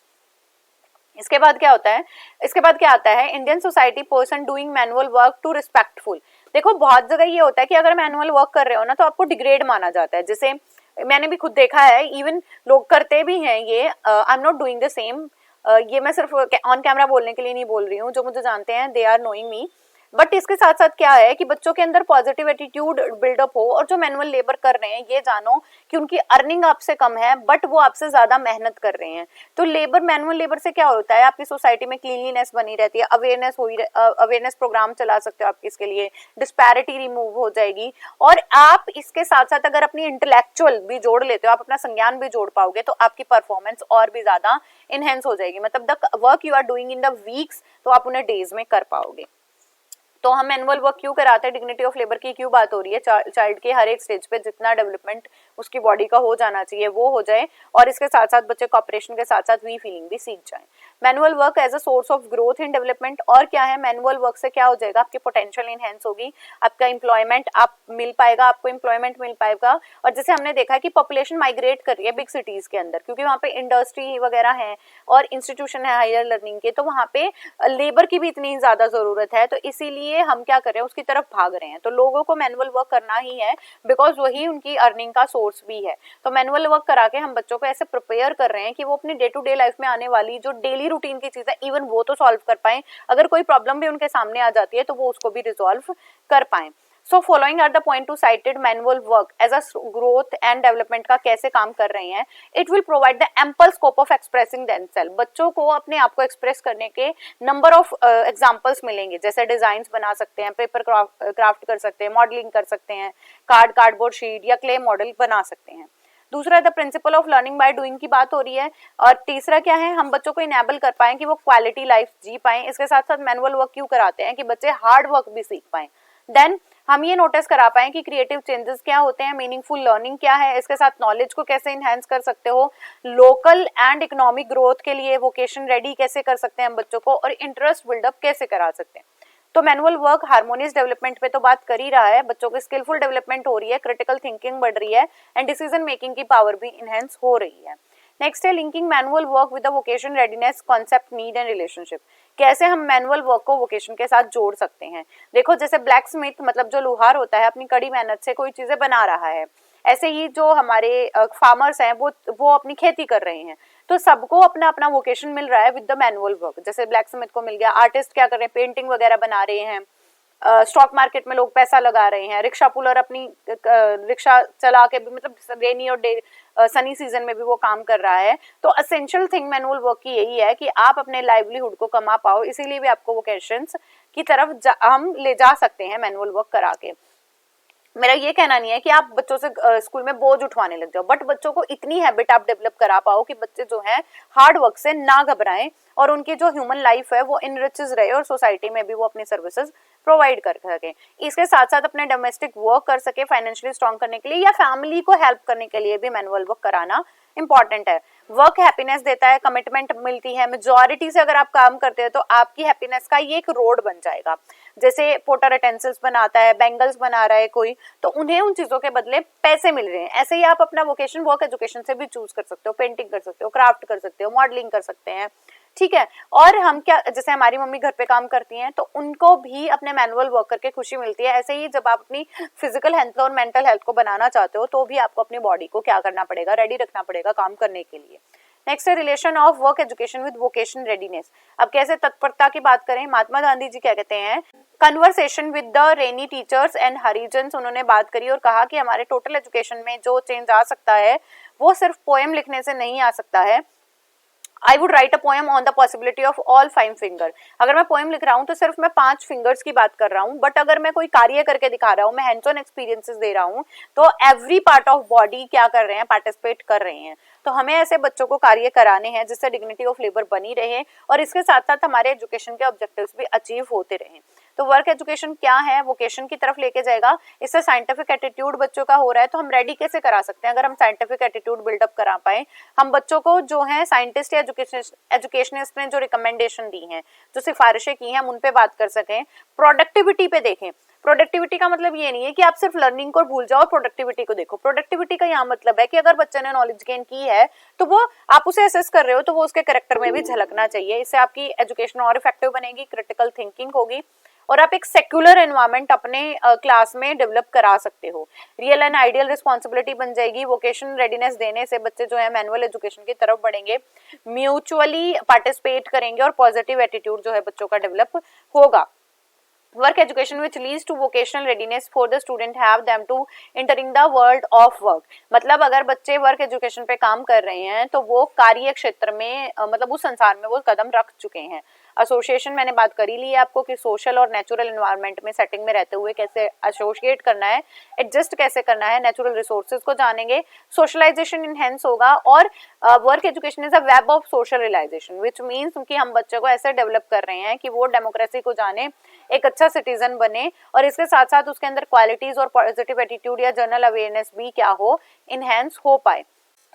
इसके बाद क्या होता है? इसके बाद क्या आता है? Indian society person doing manual work to respectful. देखो बहुत जगह ये होता है कि अगर मैनुअल वर्क कर रहे हो ना तो आपको डिग्रेड माना जाता है। जैसे मैंने भी खुद देखा है, इवन लोग करते भी हैं ये। I am not doing the same. ये मैं सिर्फ ऑन कैमरा बोलने के लिए नहीं बोल रही हूँ, जो मुझे जानते हैं they are knowing me. But इसके साथ साथ क्या है कि बच्चों के अंदर पॉजिटिव एटीट्यूड बिल्डअप हो, और जो मैनुअल लेबर कर रहे हैं ये जानो कि उनकी अर्निंग आपसे कम है बट वो आपसे ज्यादा मेहनत कर रहे हैं। तो लेबर, मैनुअल लेबर से क्या होता है, आपकी सोसाइटी में क्लीनलीनेस बनी रहती है, अवेयरनेस प्रोग्राम चला सकते हो आप इसके लिए, डिस्पैरिटी रिमूव हो जाएगी। और आप इसके साथ साथ अगर अपनी इंटेलेक्चुअल भी जोड़ लेते हो, आप अपना संज्ञान भी जोड़ पाओगे, तो आपकी परफॉर्मेंस और भी ज्यादा इनहेंस हो जाएगी। मतलब the work you are doing in the weeks तो आप उन्हें डेज में कर पाओगे। तो हम मैनुअल वर्क क्यों कराते हैं? डिग्निटी ऑफ लेबर की क्यों बात हो रही है? चाइल्ड के हर एक स्टेज पे जितना डेवलपमेंट उसकी बॉडी का हो जाना चाहिए वो हो जाए, और इसके साथ साथ बच्चे कॉपरेशन के साथ साथ वी फीलिंग भी सीख जाए। Manual work as a source of growth in development. और क्या है, मैनुअल वर्क से क्या हो जाएगा? आपकी पोटेंशियल इनहेंस होगी, आपका एम्प्लॉयमेंट आप मिल पाएगा, आपको एम्प्लॉयमेंट मिल पाएगा। और जैसे हमने देखा है कि पॉपुलेशन माइग्रेट कर रही है बिग सिटीज के अंदर, क्योंकि वहाँ पे इंडस्ट्री वगैरह है और इंस्टीट्यूशन है हायर लर्निंग के, तो वहाँ पे लेबर की भी इतनी ज्यादा जरूरत है। तो इसीलिए हम क्या कर रहे हैं, उसकी तरफ भाग रहे हैं। तो लोगों को मैनुअल वर्क करना ही है, बिकॉज वही उनकी अर्निंग का सोर्स भी है। तो मैनुअल वर्क करा के हम बच्चों को ऐसे प्रिपेयर कर रहे हैं कि वो अपनी डे टू डे लाइफ में आने वाली जो डेली रूटीन की चीज है, इवन वो तो सॉल्व कर पाए। अगर कोई प्रॉब्लम भी उनके सामने आ जाती है तो वो उसको भी रिजॉल्व कर पाए। So following are the point to cited manual work as a growth and development का कैसे काम कर रहे हैं। It will provide the ample scope of expressing themselves. बच्चों को अपने आप को एक्सप्रेस करने के नंबर ऑफ एग्जाम्पल्स मिलेंगे। जैसे डिजाइन बना सकते हैं, पेपर क्राफ्ट कर सकते हैं, मॉडलिंग कर सकते हैं, कार्डबोर्ड शीट या क्ले मॉडल बना सकते हैं। दूसरा the principle of learning by doing की बात हो रही है। और तीसरा क्या है, हम बच्चों को इनेबल कर पाए कि वो क्वालिटी लाइफ जी पाए। इसके साथ साथ मैनुअल वर्क क्यों कराते हैं कि बच्चे हार्ड वर्क भी सीख पाए। देन हम ये नोटिस करा पाए कि क्रिएटिव चेंजेस क्या होते हैं, मीनिंगफुल लर्निंग क्या है, इसके साथ नॉलेज को कैसे इनहेंस कर सकते हो, लोकल एंड इकोनॉमिक ग्रोथ के लिए वोकेशन रेडी कैसे कर सकते हैं हम बच्चों को, और इंटरेस्ट बिल्डअप कैसे करा सकते हैं। तो मैनुअल वर्क हार्मोनियस डेवलपमेंट पे तो बात कर ही रहा है, बच्चों की स्किलफुल डेवलपमेंट हो रही है, क्रिटिकल थिंकिंग बढ़ रही है, एंड डिसीजन मेकिंग की पावर भी इनहेंस हो रही है। नेक्स्ट है linking manual work with the vocation readiness concept need and relationship. कैसे हम मैनुअल वर्क को वोकेशन के साथ जोड़ सकते हैं। देखो जैसे ब्लैक स्मिथ मतलब जो लोहार होता है अपनी कड़ी मेहनत से कोई चीजें बना रहा है, ऐसे ही जो हमारे फार्मर्स हैं वो अपनी खेती कर रहे हैं। तो सबको अपना अपना वोकेशन मिल रहा है विद द मैनुअल वर्क। जैसे ब्लैक स्मिथ को मिल गया, आर्टिस्ट क्या कर रहे हैं, पेंटिंग वगैरह बना रहे हैं, स्टॉक मार्केट में लोग पैसा लगा रहे हैं, रिक्शा पुलर अपनी रिक्शा चला के भी मतलब रेनी और सनी सीजन में भी वो काम कर रहा है। तो असेंशियल थिंग मैनुअल वर्क की यही है कि आप अपने लाइवलीहुड को कमा पाओ, इसीलिए भी आपको वोकेशंस की तरफ हम ले जा सकते हैं मैनुअल वर्क करा के। मेरा ये कहना नहीं है कि आप बच्चों से स्कूल में बोझ उठवाने लग जाओ, बट बच्चों को इतनी हैबिट आप डेवलप करा पाओ कि बच्चे जो हैं हार्ड वर्क से ना घबराएं और उनकी जो ह्यूमन लाइफ है वो इनरिचेस रहे और सोसाइटी में भी वो अपनी सर्विसेज प्रोवाइड कर सके। इसके साथ साथ अपने डोमेस्टिक वर्क कर सके फाइनेंशियली स्ट्रॉन्ग करने के लिए या फैमिली को हेल्प करने के लिए भी मैनुअल वर्क कराना इंपॉर्टेंट है। वर्क हैप्पीनेस देता है, कमिटमेंट मिलती है, मेजॉरिटी से अगर आप काम करते हैं तो आपकी हैप्पीनेस का ये एक रोड बन जाएगा। जैसे पोटर यूटेंसिल्स बनाता है, बैंगल्स बना रहा है कोई, तो उन्हें उन चीजों के बदले पैसे मिल रहे हैं। ऐसे ही आप अपना वोकेशन वर्क एजुकेशन से भी चूज कर सकते हो, पेंटिंग कर सकते हो, क्राफ्ट कर सकते हो, मॉडलिंग कर सकते हैं, ठीक है। और हम क्या, जैसे हमारी मम्मी घर पे काम करती हैं तो उनको भी अपने मैनुअल वर्क करके खुशी मिलती है, ऐसे ही जब आप अपनी फिजिकल हेल्थ और मेंटल हेल्थ को बनाना चाहते हो तो भी आपको अपनी बॉडी को क्या करना पड़ेगा, रेडी रखना पड़ेगा काम करने के लिए। नेक्स्ट है relation of work education with vocation readiness. अब कैसे तत्परता की बात करें, महात्मा गांधी जी क्या कहते हैं, conversation with the rainy teachers and Harijans, उन्होंने बात करी और कहा कि हमारे टोटल एजुकेशन में जो चेंज आ सकता है वो सिर्फ पोएम लिखने से नहीं आ सकता है। I would write a poem on the possibility of all 5 finger। अगर मैं पोएम लिख रहा हूँ तो सिर्फ मैं 5 फिंगर्स की बात कर रहा हूँ, बट अगर मैं कोई कार्य करके दिखा रहा हूँ, मैं हैंड्स ऑन एक्सपीरियंसेस दे रहा हूँ, तो एवरी पार्ट ऑफ बॉडी क्या कर रहे हैं, पार्टिसिपेट कर रहे हैं। तो हमें ऐसे बच्चों को कार्य कराने हैं जिससे डिग्निटी ऑफ लेबर बनी रहे और इसके साथ साथ हमारे एजुकेशन के ऑब्जेक्टिव्स भी अचीव होते रहें। तो वर्क एजुकेशन क्या है, वोकेशन की तरफ लेके जाएगा, इससे साइंटिफिक एटीट्यूड बच्चों का हो रहा है। तो हम रेडी कैसे करा सकते हैं, अगर हम साइंटिफिक एटीट्यूड बिल्डअप करा पाए, हम बच्चों को जो है साइंटिस्ट या एजुकेशनिस्ट ने जो रिकमेंडेशन दी हैं, जो सिफारिशें की हैं, हम उन पे बात कर सकें। प्रोडक्टिविटी पे देखें। प्रोडक्टिविटी का मतलब ये नहीं है कि आप सिर्फ लर्निंग को भूल जाओ, प्रोडक्टिविटी को देखो। प्रोडक्टिविटी का यहाँ मतलब है कि अगर बच्चे ने नॉलेज गेन की है तो वो आप उसे असेस कर रहे हो तो वो उसके कैरेक्टर में भी झलकना चाहिए। इससे आपकी एजुकेशन और इफेक्टिव बनेगी, क्रिटिकल थिंकिंग होगी और आप एक सेक्युलर एनवायरनमेंट अपने क्लास में डेवलप करा सकते हो। रियल एंड आइडियल रिस्पॉन्सिबिलिटी बन जाएगी। वोकेशन रेडीनेस देने से बच्चे जो है मैनुअल एजुकेशन की तरफ बढ़ेंगे, म्यूचुअली पार्टिसिपेट करेंगे और पॉजिटिव एटीट्यूड जो है बच्चों का डेवलप होगा। Work education which leads to vocational readiness for the student have them to entering the world of work। मतलब अगर बच्चे वर्क एजुकेशन पे काम कर रहे हैं तो वो कार्य क्षेत्र में मतलब उस संसार में वो कदम रख चुके हैं। एसोसिएशन मैंने बात करी ली है आपको कि सोशल और नेचुरल एनवायरनमेंट में सेटिंग में रहते हुए कैसे एसोसिएट करना है, एडजस्ट कैसे करना है, नेचुरल रिसोर्सेज को जानेंगे, सोशलाइजेशन इनहेंस होगा। और work education is a web of social realization which means कि हम बच्चों को ऐसे डेवलप कर रहे हैं कि वो डेमोक्रेसी को जाने, एक अच्छा सिटीजन बने और इसके साथ साथ उसके अंदर क्वालिटीज और पॉजिटिव एटीट्यूड या जनरल अवेयरनेस भी क्या हो, इनहेंस हो पाए।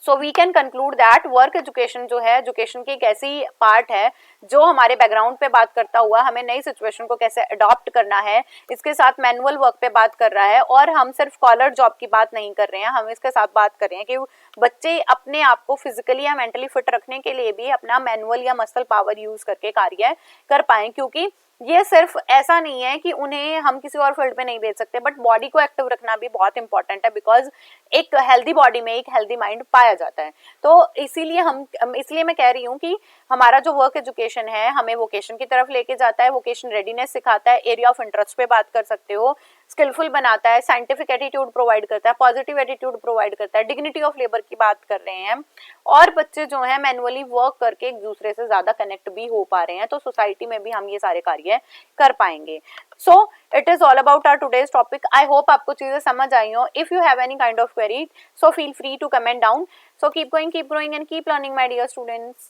So we can conclude that work education जो है एजुकेशन की एक ऐसी पार्ट है जो हमारे बैकग्राउंड पे बात करता हुआ हमें नई सिचुएशन को कैसे अडॉप्ट करना है, इसके साथ मैनुअल वर्क पे बात कर रहा है। और हम सिर्फ कॉलर जॉब की बात नहीं कर रहे हैं, हम इसके साथ बात कर रहे हैं कि बच्चे अपने आप को फिजिकली या मेंटली फिट रखने के लिए भी अपना मैनुअल या मसल पावर यूज करके कार्य कर पाए। क्योंकि ये सिर्फ ऐसा नहीं है कि उन्हें हम किसी और फील्ड पे नहीं भेज सकते, बट बॉडी को एक्टिव रखना भी बहुत इंपॉर्टेंट है, बिकॉज एक हेल्दी बॉडी में एक हेल्दी माइंड पाया जाता है। तो इसलिए मैं कह रही हूँ कि हमारा जो वर्क एजुकेशन है हमें वोकेशन की तरफ लेके जाता है, वोकेशन रेडीनेस सिखाता है, एरिया ऑफ इंटरेस्ट पे बात कर सकते हो, स्किलफुल बनाता है, साइंटिफिक एटीट्यूड प्रोवाइड करता है, पॉजिटिव एटीट्यूड प्रोवाइड करता है, डिग्निटी ऑफ लेबर की बात कर रहे हैं और बच्चे जो है मैनुअली वर्क करके एक दूसरे से ज्यादा कनेक्ट भी हो पा रहे हैं। तो सोसाइटी में भी हम ये सारे कार्य कर पाएंगे। So it is all about our today's topic. I hope आपको चीजें समझ आई हो। If you have any kind of query so feel free to comment down. So keep going, keep growing and keep learning my dear students.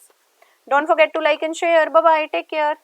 Don't forget to like and share. Bye bye. Take care.